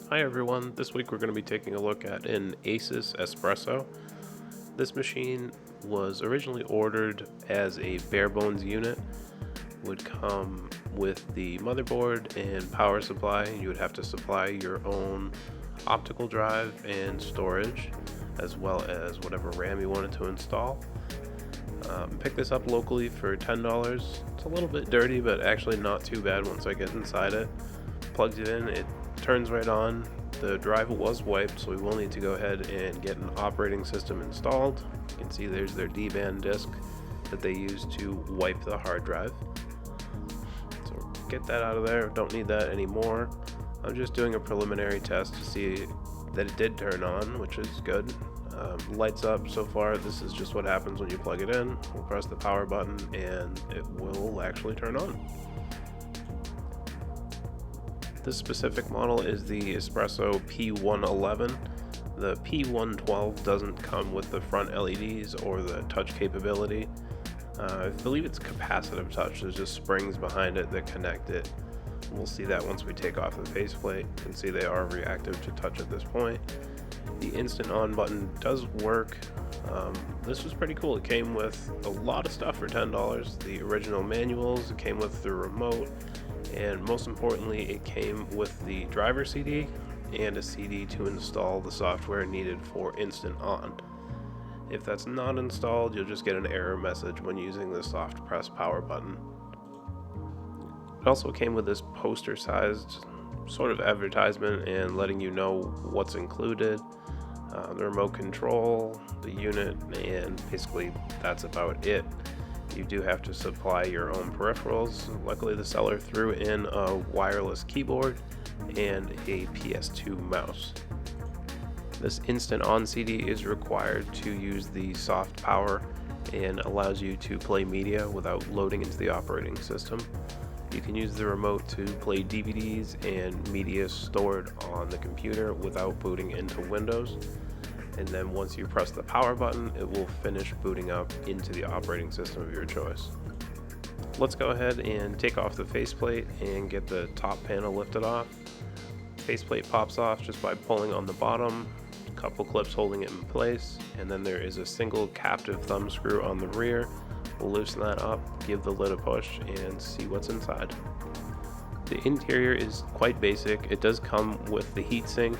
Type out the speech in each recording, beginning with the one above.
Hi everyone, this week we're going to be taking a look at an ASUS S-presso. This machine was originally ordered as a bare bones unit, would come with the motherboard and power supply. You would have to supply your own optical drive and storage, as well as whatever RAM you wanted to install. Pick this up locally for $10. It's a little bit dirty, but actually not too bad once I get inside it. Plugs it in, it turns right on. The drive was wiped, so we will need to go ahead and get an operating system installed. You can see there's their D-band disk that they use to wipe the hard drive. So get that out of there, don't need that anymore. I'm just doing a preliminary test to see that it did turn on, which is good. Lights up so far. This is just what happens when you plug it in. We'll press the power button and it will actually turn on. This specific model is the S-presso P111. The P112 doesn't come with the front LEDs or the touch capability. I believe it's capacitive touch. There's just springs behind it that connect it. We'll see that once we take off the faceplate. You can see they are reactive to touch at this point. The instant on button does work. This was pretty cool. It came with a lot of stuff for $10. The original manuals, it came with the remote, and most importantly, it came with the driver CD and a CD to install the software needed for instant on. If that's not installed, you'll just get an error message when using the soft press power button. It also came with this poster-sized sort of advertisement and letting you know what's included, the remote control, the unit, and basically that's about it. You do have to supply your own peripherals. Luckily the seller threw in a wireless keyboard and a PS2 mouse. This instant on CD is required to use the soft power and allows you to play media without loading into the operating system. You can use the remote to play DVDs and media stored on the computer without booting into Windows. And then once you press the power button, it will finish booting up into the operating system of your choice. Let's go ahead and take off the faceplate and get the top panel lifted off. Faceplate pops off just by pulling on the bottom, a couple clips holding it in place, and then there is a single captive thumb screw on the rear. We'll loosen that up, give the lid a push, and see what's inside. The interior is quite basic. It does come with the heatsink.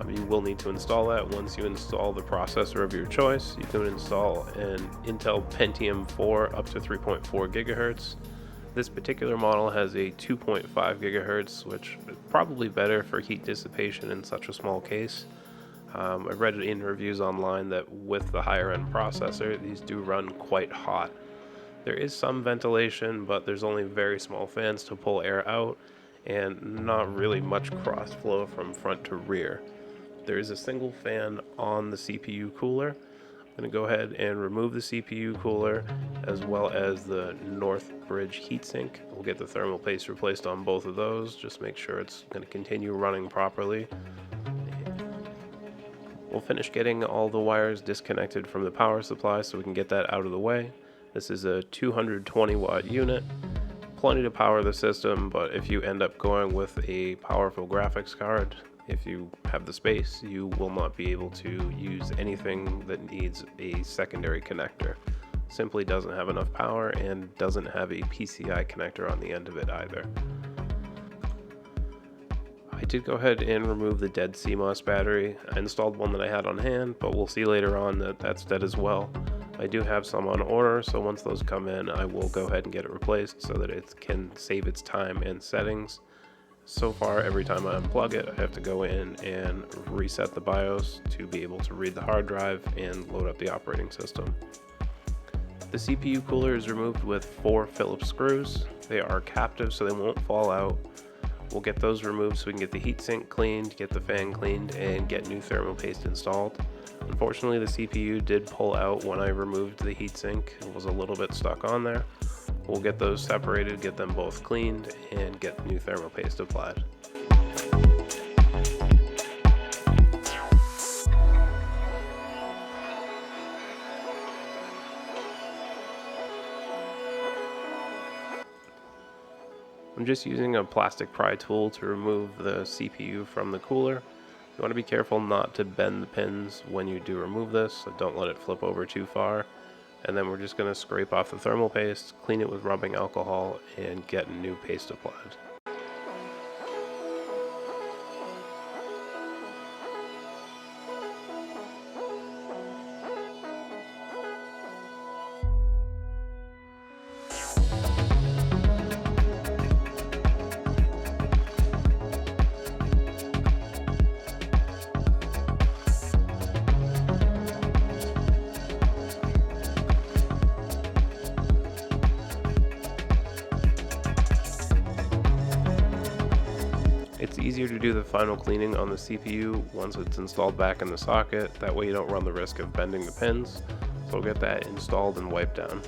You will need to install that. Once you install the processor of your choice, you can install an Intel Pentium 4 up to 3.4 gigahertz. This particular model has a 2.5 gigahertz, which is probably better for heat dissipation in such a small case. I've read in reviews online that with the higher end processor, these do run quite hot. There is some ventilation, but there's only very small fans to pull air out and not really much cross flow from front to rear. There is a single fan on the CPU cooler. I'm going to go ahead and remove the CPU cooler as well as the north bridge heatsink. We'll get the thermal paste replaced on both of those. Just make sure it's going to continue running properly. We'll finish getting all the wires disconnected from the power supply so we can get that out of the way. This is a 220 watt unit. Plenty to power the system, but if you end up going with a powerful graphics card, if you have the space, you will not be able to use anything that needs a secondary connector. Simply doesn't have enough power and doesn't have a PCI connector on the end of it either. I did go ahead and remove the dead CMOS battery. I installed one that I had on hand, but we'll see later on that that's dead as well. I do have some on order, so once those come in, I will go ahead and get it replaced so that it can save its time and settings. So far, every time I unplug it, I have to go in and reset the BIOS to be able to read the hard drive and load up the operating system. The CPU cooler is removed with 4 Phillips screws. They are captive, so they won't fall out. We'll get those removed so we can get the heatsink cleaned, get the fan cleaned, and get new thermal paste installed. Unfortunately, the CPU did pull out when I removed the heatsink. It was a little bit stuck on there. We'll get those separated, get them both cleaned, and get new thermal paste applied. I'm just using a plastic pry tool to remove the CPU from the cooler. You want to be careful not to bend the pins when you do remove this, so don't let it flip over too far. And then we're just going to scrape off the thermal paste, clean it with rubbing alcohol, and get new paste applied. It's easier to do the final cleaning on the CPU once it's installed back in the socket, that way you don't run the risk of bending the pins. So we'll get that installed and wiped down.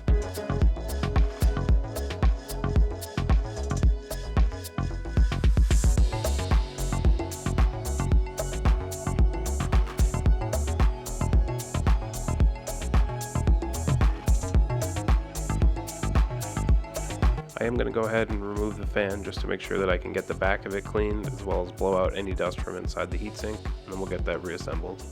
I am going to go ahead and remove the fan just to make sure that I can get the back of it cleaned, as well as blow out any dust from inside the heatsink, and then we'll get that reassembled.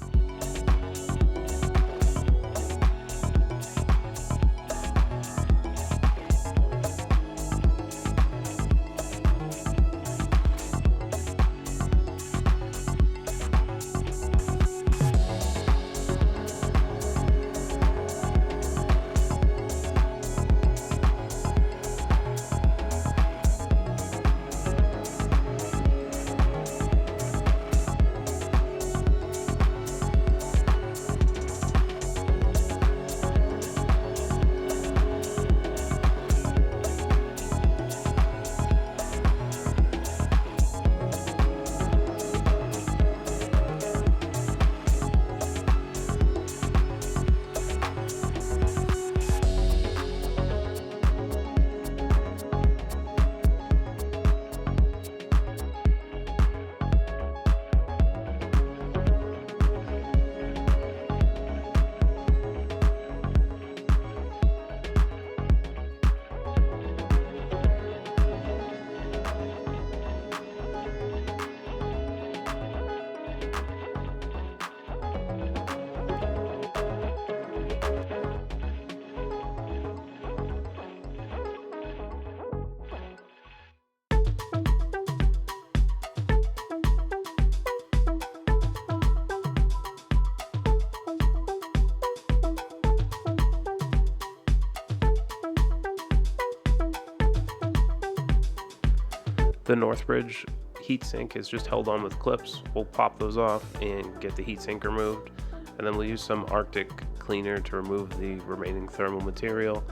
The Northbridge heatsink is just held on with clips. We'll pop those off and get the heatsink removed, and then we'll use some Arctic cleaner to remove the remaining thermal material.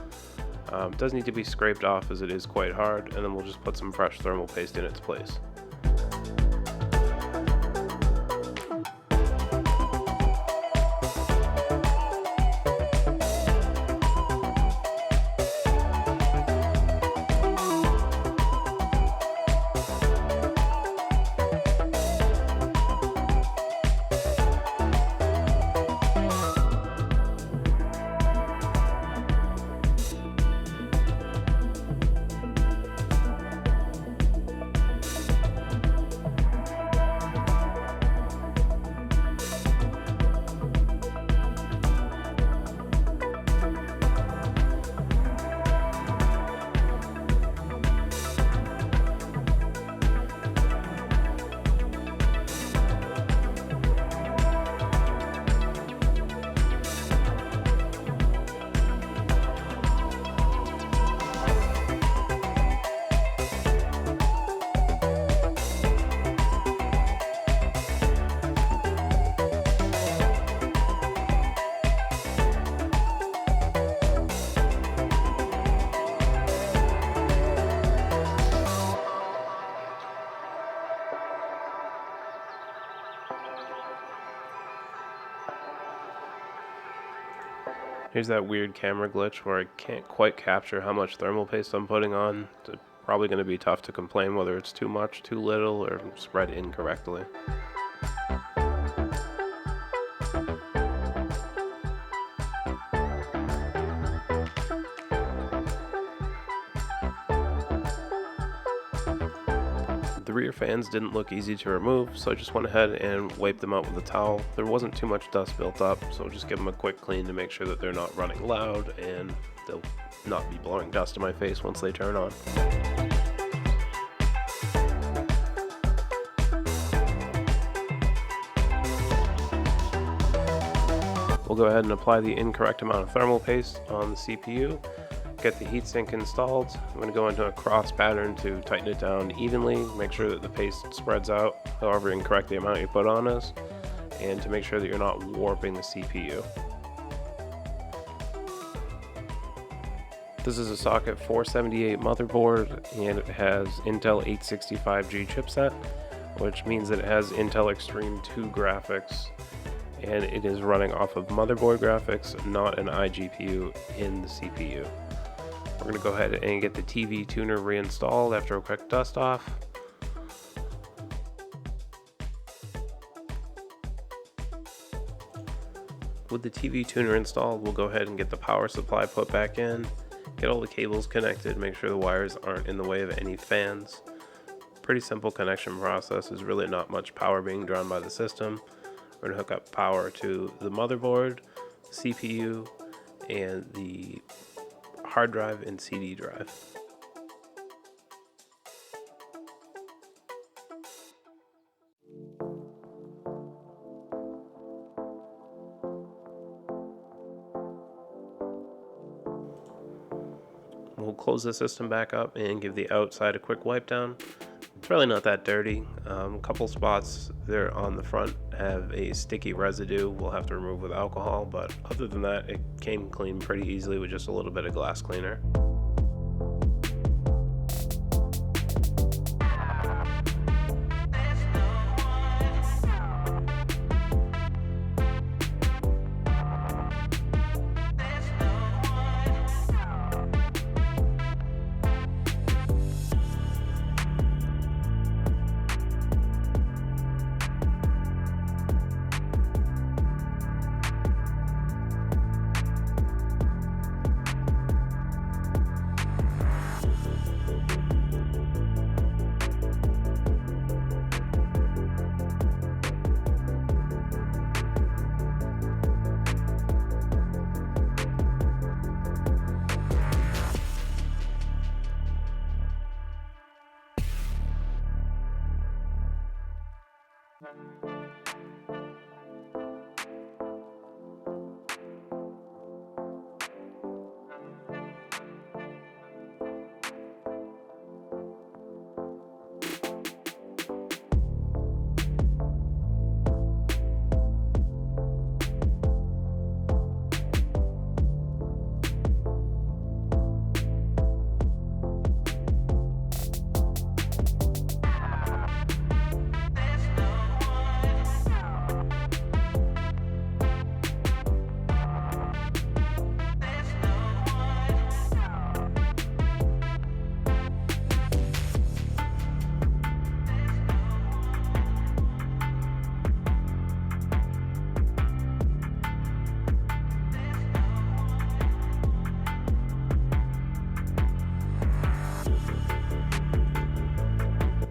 It does need to be scraped off as it is quite hard, and then we'll just put some fresh thermal paste in its place. Here's that weird camera glitch where I can't quite capture how much thermal paste I'm putting on. It's probably going to be tough to complain whether it's too much, too little, or spread incorrectly. The rear fans didn't look easy to remove, so I just went ahead and wiped them out with a towel. There wasn't too much dust built up, so just give them a quick clean to make sure that they're not running loud and they'll not be blowing dust in my face once they turn on. We'll go ahead and apply the incorrect amount of thermal paste on the CPU. Get the heatsink installed. I'm going to go into a cross pattern to tighten it down evenly, make sure that the paste spreads out however incorrect the amount you put on is, and to make sure that you're not warping the CPU. This is a socket 478 motherboard, and it has Intel 865G chipset, which means that it has Intel Extreme 2 graphics, and it is running off of motherboard graphics, not an iGPU in the CPU. We're going to go ahead and get the TV tuner reinstalled after a quick dust off. With the TV tuner installed, we'll go ahead and get the power supply put back in, get all the cables connected, make sure the wires aren't in the way of any fans. Pretty simple connection process, there's really not much power being drawn by the system. We're going to hook up power to the motherboard, CPU, and the hard drive and CD drive. We'll close the system back up and give the outside a quick wipe down. It's really not that dirty. A couple spots there on the front have a sticky residue we'll have to remove with alcohol, but other than that, it came clean pretty easily with just a little bit of glass cleaner.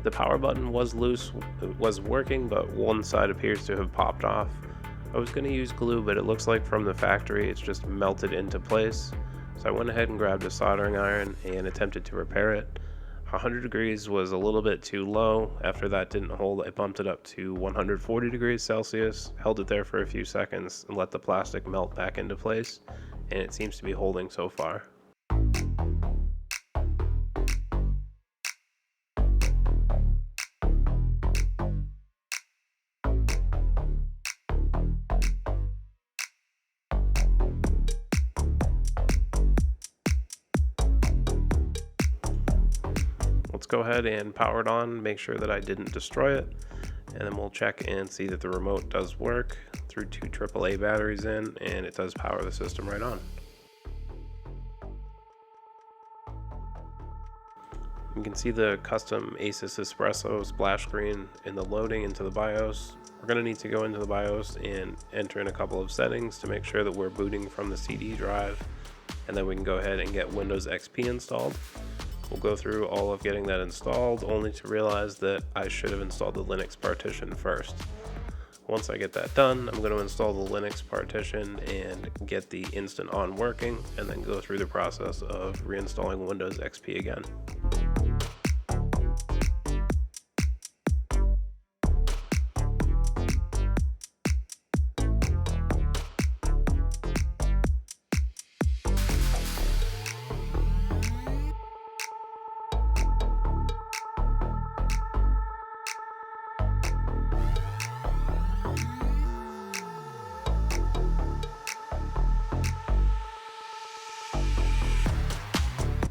The power button was loose, it was working, but one side appears to have popped off. I was going to use glue, but it looks like from the factory it's just melted into place. So I went ahead and grabbed a soldering iron and attempted to repair it. 100 degrees was a little bit too low. After that didn't hold, I bumped it up to 140 degrees Celsius, held it there for a few seconds, and let the plastic melt back into place, and it seems to be holding so far. Let's go ahead and power it on, make sure that I didn't destroy it, and then we'll check and see that the remote does work. Threw two AAA batteries in, and it does power the system right on. You can see the custom ASUS S-presso splash screen in the loading into the BIOS. We're going to need to go into the BIOS and enter in a couple of settings to make sure that we're booting from the CD drive, and then we can go ahead and get Windows XP installed. We'll go through all of getting that installed, only to realize that I should have installed the Linux partition first. Once I get that done, I'm going to install the Linux partition and get the Instant On working, and then go through the process of reinstalling Windows XP again.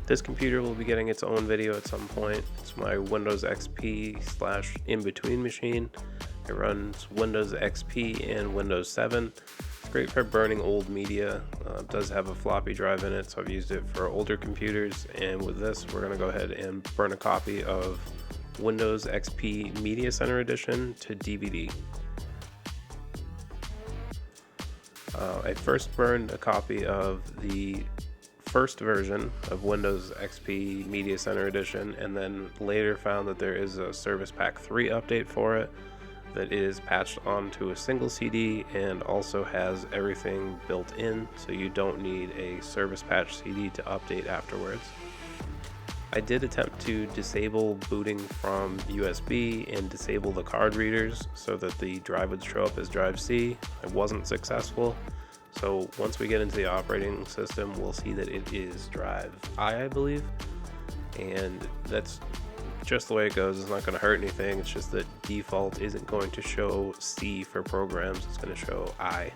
This computer will be getting its own video at some point. It's my Windows XP / in-between machine. It runs Windows XP and Windows 7. It's great for burning old media. It does have a floppy drive in it, so I've used it for older computers. And with this, we're going to go ahead and burn a copy of Windows XP Media Center Edition to DVD. I first burned a copy of the first version of Windows XP Media Center Edition, and then later found that there is a Service Pack 3 update for it that is patched onto a single CD and also has everything built in, so you don't need a Service Patch CD to update afterwards. I did attempt to disable booting from USB and disable the card readers so that the drive would show up as drive C. I wasn't successful. So once we get into the operating system, we'll see that it is drive I believe, and that's just the way it goes. It's not going to hurt anything. It's just that default isn't going to show C for programs. It's going to show I.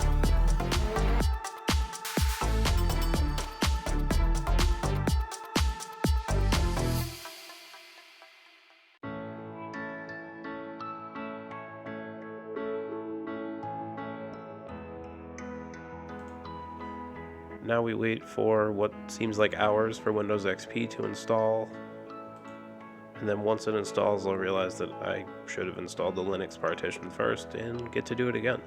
Now we wait for what seems like hours for Windows XP to install, and then once it installs, I'll realize that I should have installed the Linux partition first and get to do it again.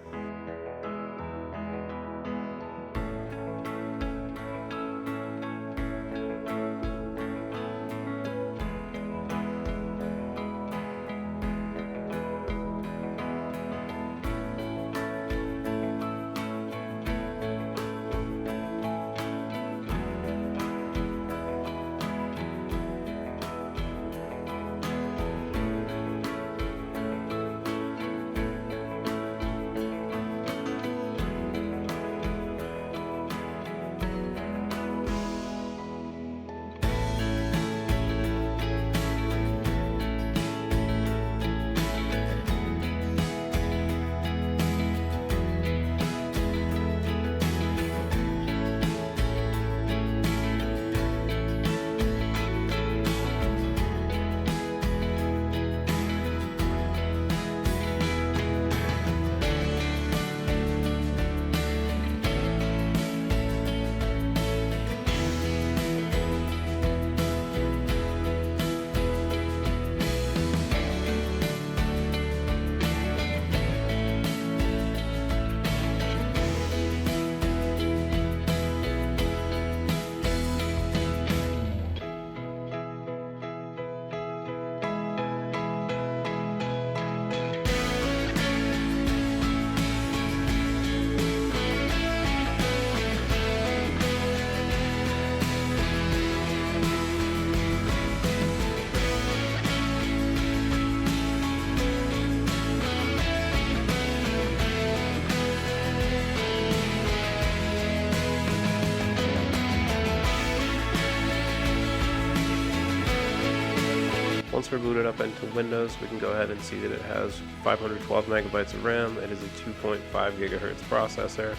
Once we're booted up into Windows, we can go ahead and see that it has 512 megabytes of RAM. It is a 2.5 gigahertz processor,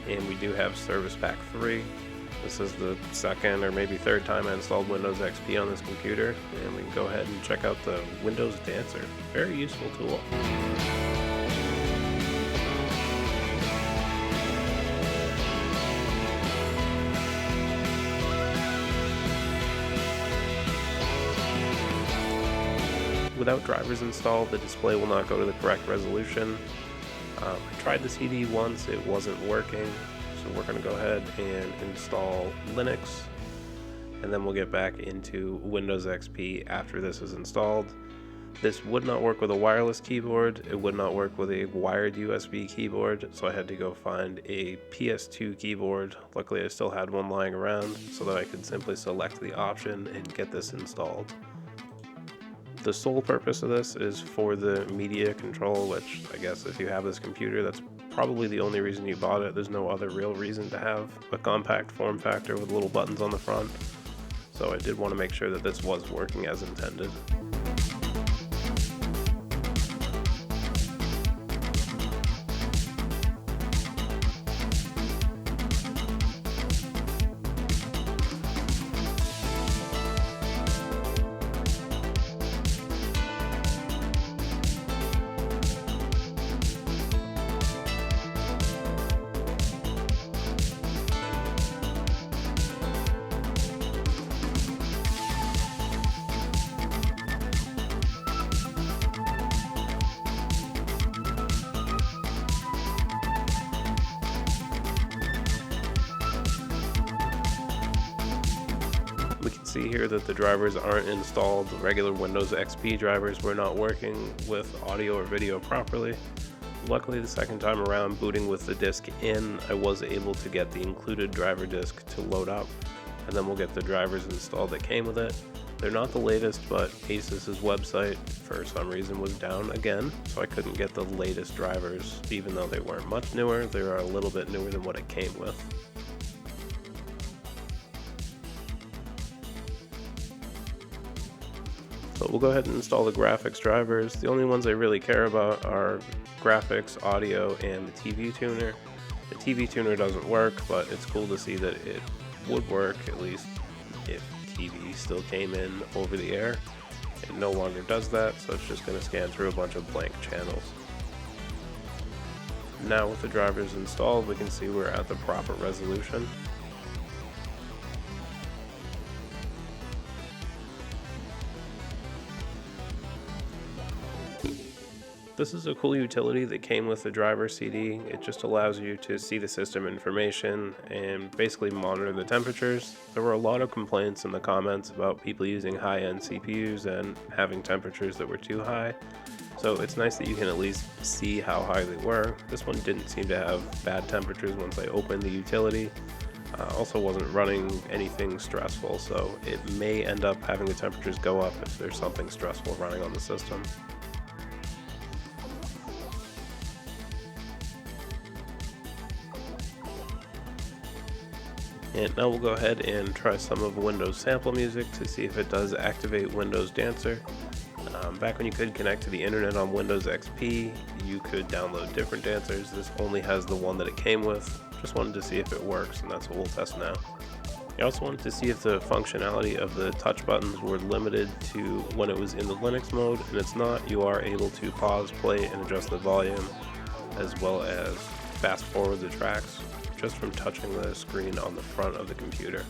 and we do have Service Pack 3. This is the second or maybe third time I installed Windows XP on this computer, and we can go ahead and check out the Windows Dancer. Very useful tool. Without drivers installed, the display will not go to the correct resolution. I tried the CD once, it wasn't working, so we're going to go ahead and install Linux. and then we'll get back into Windows XP after this is installed. This would not work with a wireless keyboard, it would not work with a wired USB keyboard, so I had to go find a PS2 keyboard. Luckily I still had one lying around so that I could simply select the option and get this installed. The sole purpose of this is for the media control, which I guess if you have this computer, that's probably the only reason you bought it. There's no other real reason to have a compact form factor with little buttons on the front. So I did want to make sure that this was working as intended. We can see here that the drivers aren't installed. The regular Windows XP drivers were not working with audio or video properly. Luckily, the second time around, booting with the disk in, I was able to get the included driver disk to load up, and then we'll get the drivers installed that came with it. They're not the latest, but ASUS's website for some reason was down again, so I couldn't get the latest drivers. Even though they weren't much newer, they are a little bit newer than what it came with. So we'll go ahead and install the graphics drivers. The only ones I really care about are graphics, audio, and the TV tuner. The TV tuner doesn't work, but it's cool to see that it would work, at least if TV still came in over the air. It no longer does that, so it's just going to scan through a bunch of blank channels. Now with the drivers installed, we can see we're at the proper resolution. This is a cool utility that came with the driver CD. It just allows you to see the system information and basically monitor the temperatures. There were a lot of complaints in the comments about people using high-end CPUs and having temperatures that were too high. So it's nice that you can at least see how high they were. This one didn't seem to have bad temperatures once I opened the utility. Also wasn't running anything stressful, so it may end up having the temperatures go up if there's something stressful running on the system. And now we'll go ahead and try some of Windows sample music to see if it does activate Windows Dancer. Back when you could connect to the internet on Windows XP, you could download different dancers. This only has the one that it came with. Just wanted to see if it works, and that's what we'll test now. I also wanted to see if the functionality of the touch buttons were limited to when it was in the Linux mode, and it's not. You are able to pause, play, and adjust the volume, as well as fast forward the tracks, just from touching the screen on the front of the computer.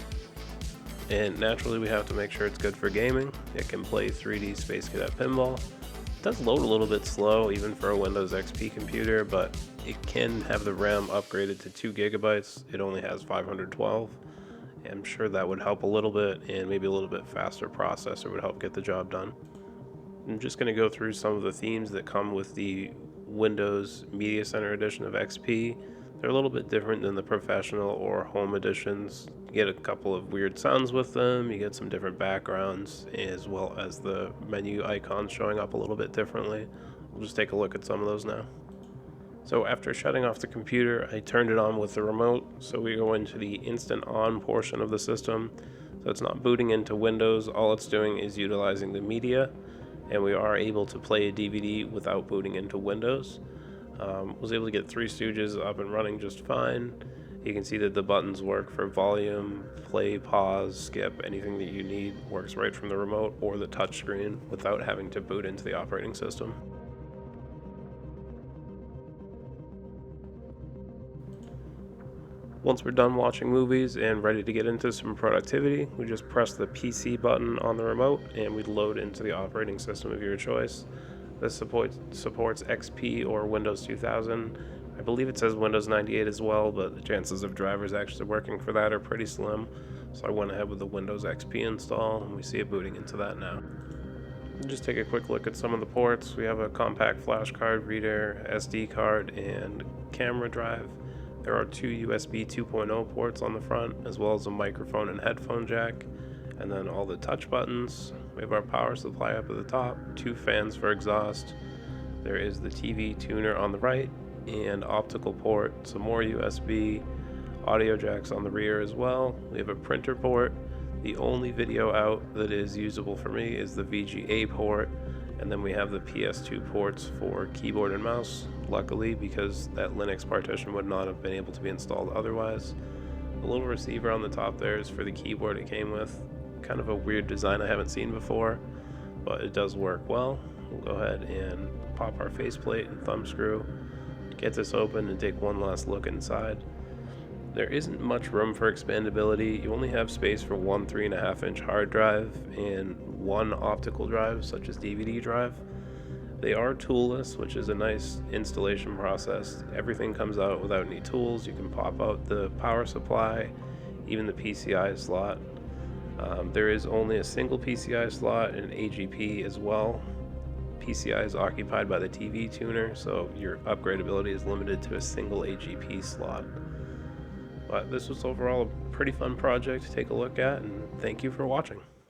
And naturally we have to make sure it's good for gaming. It can play 3D Space Cadet Pinball. It does load a little bit slow even for a Windows XP computer, but it can have the RAM upgraded to 2 gigabytes. It only has 512. I'm sure that would help a little bit, and maybe a little bit faster processor would help get the job done. I'm just going to go through some of the themes that come with the Windows Media Center edition of XP. They're a little bit different than the professional or home editions. You get a couple of weird sounds with them, you get some different backgrounds, as well as the menu icons showing up a little bit differently. We'll just take a look at some of those now. So after shutting off the computer, I turned it on with the remote, so we go into the instant on portion of the system. So it's not booting into Windows, all it's doing is utilizing the media, and we are able to play a DVD without booting into Windows. Was able to get Three Stooges up and running just fine. You can see that the buttons work for volume, play, pause, skip, anything that you need works right from the remote or the touch screen without having to boot into the operating system. Once we're done watching movies and ready to get into some productivity, we just press the PC button on the remote and we load into the operating system of your choice. This supports XP or Windows 2000. I believe it says Windows 98 as well, but the chances of drivers actually working for that are pretty slim. So I went ahead with the Windows XP install, and we see it booting into that now. Just take a quick look at some of the ports. We have a compact flash card reader, SD card, and camera drive. There are two USB 2.0 ports on the front, as well as a microphone and headphone jack, and then all the touch buttons. We have our power supply up at the top, two fans for exhaust. There is the TV tuner on the right, and optical port, some more USB, audio jacks on the rear as well. We have a printer port. The only video out that is usable for me is the VGA port, and then we have the PS2 ports for keyboard and mouse, luckily, because that Linux partition would not have been able to be installed otherwise. The little receiver on the top there is for the keyboard it came with. Kind of a weird design I haven't seen before, but it does work well. We'll go ahead and pop our faceplate and thumb screw, get this open, and take one last look inside. There isn't much room for expandability. You only have space for one 3.5-inch hard drive and one optical drive, such as DVD drive. They are toolless, which is a nice installation process. Everything comes out without any tools. You can pop out the power supply, even the PCI slot. There is only a single PCI slot and an AGP as well. PCI is occupied by the TV tuner, so your upgradability is limited to a single AGP slot. But this was overall a pretty fun project to take a look at, and thank you for watching.